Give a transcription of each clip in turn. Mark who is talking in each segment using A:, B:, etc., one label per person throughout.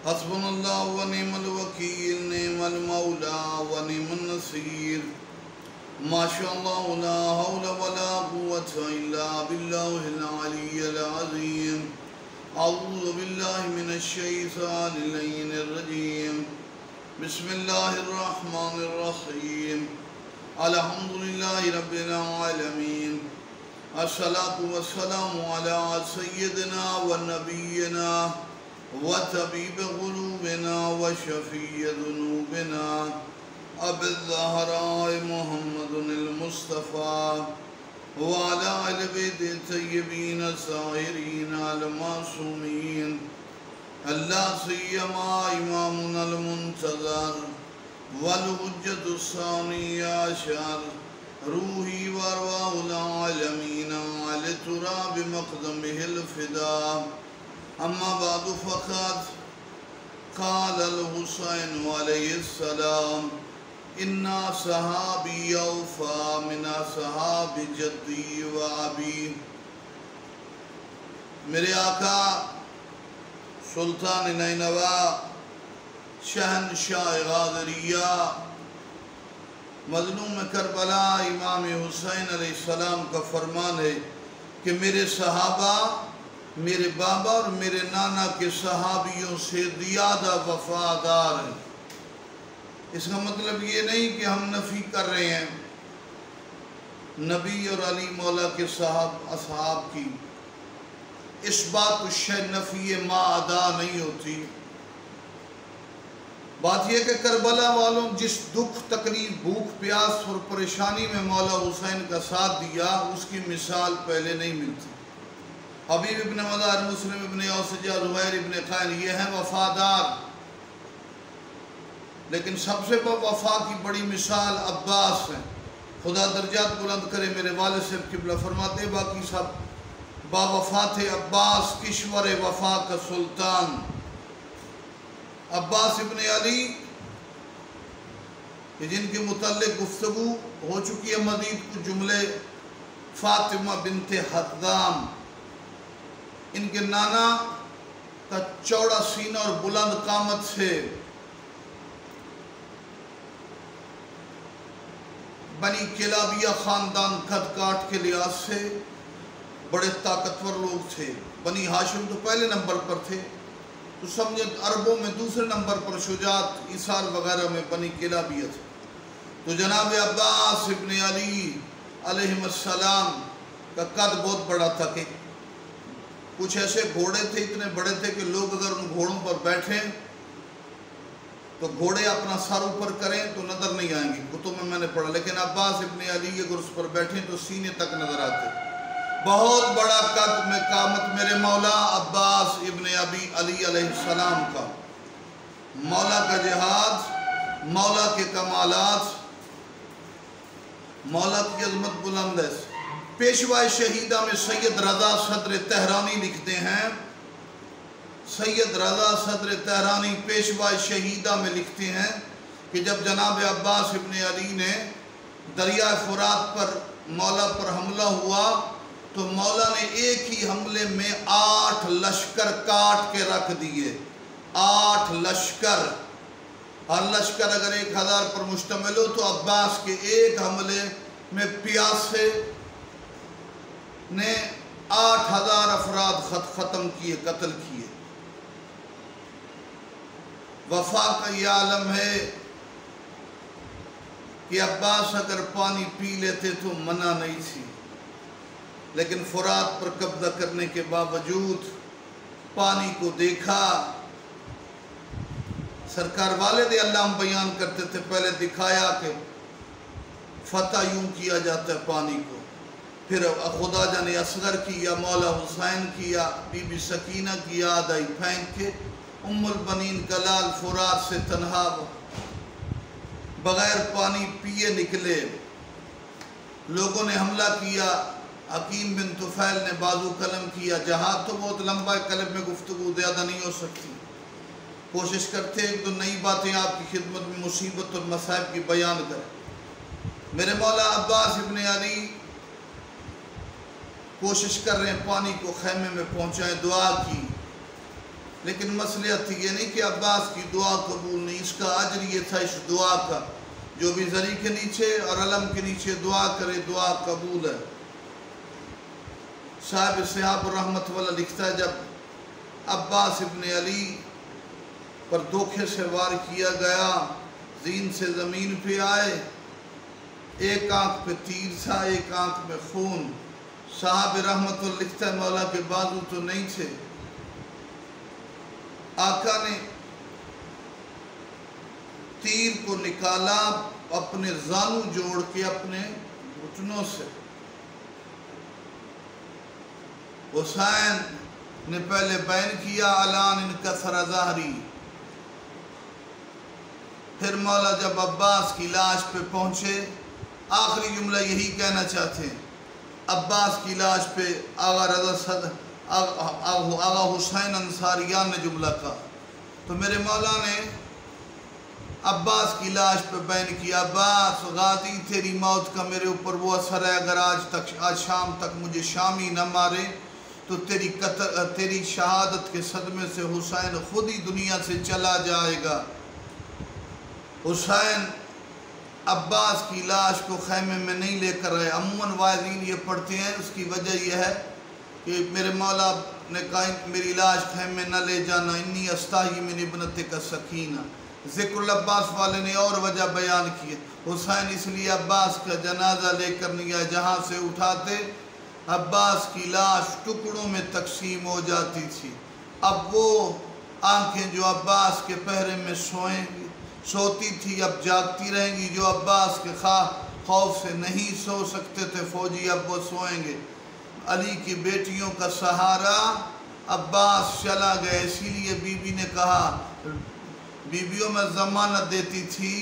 A: حسبنا اللہ و نعم الوکیل نعم المولا و نعم النصیر ما شاء اللہ لا حول ولا قوة الا باللہ العلی العظیم اعوذ باللہ من الشیطان اللعین الرجیم بسم اللہ الرحمن الرحیم الحمدللہ رب العالمین الصلاة والسلام علی سیدنا و نبینا وطبیب قلوبنا وشفیع ذنوبنا ابی الزہراء محمد المصطفیٰ وعلى آل بیت الطیبین الطاہرین المعصومین اللہ سیما امامنا المنتظر والحجۃ الثانی عشر روحی وارواح العالمین علی تراب مقدمہ الفداء اما بعد فقط قال الحسین علیہ السلام انا صحابی اوفا من صحاب جدی و ابی۔ میرے آقا سلطان نینوا شہنشاہ غادریہ مظلوم کربلا امام حسین علیہ السلام کا فرمان ہے کہ میرے صحابہ میرے بابا اور میرے نانا کے صحابیوں سے زیادہ وفادار ہیں۔ اس کا مطلب یہ نہیں کہ ہم نفی کر رہے ہیں نبی اور علی مولا کے اصحاب کی، اس بات الشے نفی ما ادا نہیں ہوتی۔ بات یہ کہ کربلا والوں جس دکھ تکلیف بھوک پیاس اور پریشانی میں مولا حسین کا ساتھ دیا اس کی مثال پہلے نہیں ملتی۔ حبیب ابن مدار، مسلم ابن اوسجہ، زہیر ابن قائن، یہ ہیں وفادار، لیکن سب سے وفا کی بڑی مثال عباس ہیں۔ خدا درجات بلند کرے، میرے والد صاحب قبلہ فرماتے باقی سب با وفا تھے، عباس کشور وفا کا سلطان۔ عباس ابن علی جن کے متعلق گفتگو ہو چکی ہے، مزید کچھ جملے فاطمہ بنت حدام، ان کے نانا کا چوڑا سینہ اور بلند قامت سے بنی کلابیہ خاندان قد کاٹ کے لحاظ سے بڑے طاقتور لوگ تھے۔ بنی ہاشم تو پہلے نمبر پر تھے، تو سمجھے عربوں میں دوسرے نمبر پر شجاعت ایثار وغیرہ میں بنی کلابیہ تھے۔ تو جناب عباس ابن علی علیہ السلام کا قد بہت بڑا تھا کہ کچھ ایسے گھوڑے تھے، اتنے بڑے تھے کہ لوگ اگر ان گھوڑوں پر بیٹھیں تو گھوڑے اپنا سر اوپر کریں تو نظر نہیں آئیں گے، کتب میں نے پڑھا، لیکن عباس ابن علی اگر اس پر بیٹھیں تو سینے تک نظر آتے۔ بہت بڑا قد میں قامت میرے مولا عباس ابن ابی علی علیہ السلام کا۔ مولا کا جہاد، مولا کے کمالات، مولا کی عظمت بلند ہے۔ پیشوا شہیدہ میں سید رضا صدر تہرانی لکھتے ہیں، سید رضا صدر تہرانی پیشوا شہیدہ میں لکھتے ہیں کہ جب جناب عباس ابن علی نے دریائے فرات پر مولا پر حملہ ہوا تو مولا نے ایک ہی حملے میں 8 لشکر کاٹ کے رکھ دیے۔ 8 لشکر، ہر لشکر اگر 1000 پر مشتمل ہو تو عباس کے ایک حملے میں پیاسے نے 8000 افراد ختم کیے، قتل کیے۔ وفا کا یہ عالم ہے کہ عباس اگر پانی پی لیتے تو منع نہیں تھی، لیکن فرات پر قبضہ کرنے کے باوجود پانی کو دیکھا۔ سرکار والد اللہ بیان کرتے تھے، پہلے دکھایا کہ فتح یوں کیا جاتا ہے پانی کو، پھر خدا جان اصغر کی یا مولا حسین کی یا بی بی سکینہ کی یاد آئی، پھینک کے ام البنین کا لال فرات سے تنہا بغیر پانی پیے نکلے۔ لوگوں نے حملہ کیا، حکیم بن طفیل نے بازو قلم کیا۔ جہاد تو بہت لمبا ہے، قلب میں گفتگو زیادہ نہیں ہو سکتی، کوشش کرتے ایک دو نئی باتیں آپ کی خدمت میں مصیبت اور مصائب کی بیان کریں۔ میرے مولا عباس ابن علی کوشش کر رہے ہیں پانی کو خیمے میں پہنچائیں، دعا کی لیکن مصلحت یہ نہیں کہ عباس کی دعا قبول نہیں، اس کا اجر یہ تھا اس دعا کا، جو بھی زری کے نیچے اور علم کے نیچے دعا کرے دعا قبول ہے۔ صاحب صحاب الرحمت والا لکھتا ہے جب عباس ابن علی پر دھوکے سے وار کیا گیا، زین سے زمین پہ آئے، ایک آنکھ پہ تیر تھا ایک آنکھ میں خون، صاحب رحمت اللہ لکھتا ہے مولا کے بازو تو نہیں تھے، آقا نے تیر کو نکالا اپنے زانو جوڑ کے اپنے گھٹنوں سے۔ حسین نے پہلے بیان کیا علان انکسر ظہری، پھر مولا جب عباس کی لاش پہ پہنچے، آخری جملہ یہی کہنا چاہتے ہیں، عباس کی لاش پہ آغا حسین انصاریان نے جملہ کہا، تو میرے مولا نے عباس کی لاش پہ بیان کیا، عباس غازی تیری موت کا میرے اوپر وہ اثر ہے، اگر آج شام تک مجھے شامی نہ مارے تو تیری شہادت کے صدمے سے حسین خود ہی دنیا سے چلا جائے گا۔ حسین عباس کی لاش کو خیمے میں نہیں لے کر آئے، عموماً واعظین یہ پڑھتے ہیں، اس کی وجہ یہ ہے کہ میرے مولا نے کہا میری لاش خیمے نہ لے جانا، انی استحی من ابنتک سکینہ۔ ذکر العباس والے نے اور وجہ بیان کی، حسین اس لیے عباس کا جنازہ لے کر نہیں آئے، جہاں سے اٹھاتے عباس کی لاش ٹکڑوں میں تقسیم ہو جاتی تھی، اب وہ آنکھیں جو عباس کے پہرے میں سوتی تھی اب جاگتی رہیں گی، جو عباس کے خوف سے نہیں سو سکتے تھے فوجی اب وہ سوئیں گے۔ علی کی بیٹیوں کا سہارا عباس چلا گئے، اسی لیے بی بی نے کہا، بیویوں میں ضمانت دیتی تھی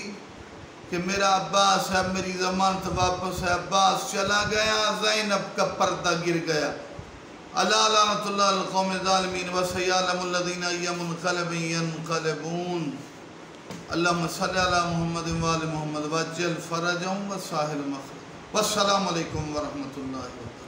A: کہ میرا عباس ہے، میری ضمانت واپس ہے، عباس چلا گیا، زینب کا پردہ گر گیا۔ الا لعنۃ اللہ علی القوم الظالمین وسیعلم الذین ای منقلب ینقلبون۔ اللہم صلی علی محمد وآل محمد وعجل فرجهم وساہل مخرج۔ والسلام علیکم ورحمۃ اللہ وبرکاتہ۔